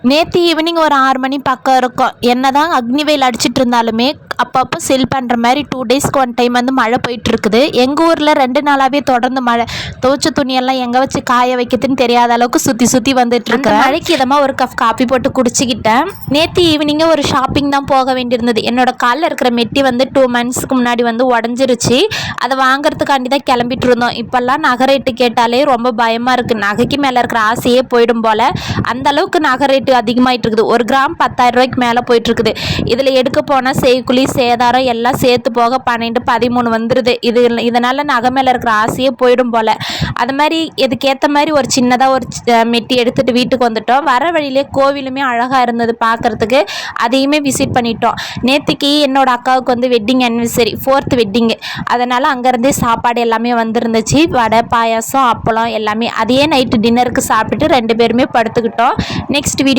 நேற்று ஈவினிங் ஒரு 6 மணி பக்கம் இருக்கும். என்னதான் அக்னி வெயில் அடிச்சிட்டு இருந்தாலுமே அப்பப்போ செல் பண்ணுற மாதிரி 2 டேஸ்க்கு 1 டைம் வந்து மழை போயிட்டுருக்குது. எங்கள் ஊரில் 2 நாளாகவே தொடர்ந்து மழை. துவைச்ச துணியெல்லாம் எங்கே வச்சு காய வைக்கிறதுன்னு தெரியாத அளவுக்கு சுற்றி சுற்றி வந்துட்டுருக்கு. மழைக்கு இதமாக ஒரு கப் காப்பி போட்டு குடிச்சிக்கிட்டேன். நேற்று ஈவினிங்கே ஒரு ஷாப்பிங் தான் போக வேண்டியிருந்தது. என்னோட காலில் இருக்கிற மெட்டி வந்து 2 மந்த்ஸ்க்கு முன்னாடி வந்து உடஞ்சிருச்சு. அதை வாங்குறதுக்காண்டி தான் கிளம்பிட்டு இருந்தோம். இப்போல்லாம் நகை ரேட்டு கேட்டாலே ரொம்ப பயமாக இருக்குது. நகைக்கு மேலே இருக்கிற ஆசையே போயிடும் போல். அந்தளவுக்கு நகை ரேட்டு அதிகமாகிட்டு இருக்குது. 1 கிராம் 10,000 ரூபாய்க்கு மேலே போயிட்டுருக்குது. இதில் எடுக்க போனால் செய்குலி சேதாரம் எல்லாம் சேர்த்து போக 12 13 வந்துடுது. இதனால் நகை மேலே இருக்கிற ஆசையே போயிடும் போல். அது மாதிரி இதுக்கேற்ற மாதிரி ஒரு சின்னதாக ஒரு மெட்டி எடுத்துகிட்டு வீட்டுக்கு வந்துட்டோம். வர வழியிலே கோவிலுமே அழகாக இருந்தது பார்க்குறதுக்கு. அதையுமே விசிட் பண்ணிட்டோம். நேற்றுக்கு என்னோட அக்காவுக்கு வந்து வெட்டிங் ஆனிவர்சரி 4th வெட்டிங்கு. அதனால் அங்கேருந்தே சாப்பாடு எல்லாமே வந்துருந்துச்சு. வடை பாயாசம் அப்பளம் எல்லாமே. அதையே நைட்டு டின்னருக்கு சாப்பிட்டுட்டு 2 பேருமே படுத்துக்கிட்டோம். Next video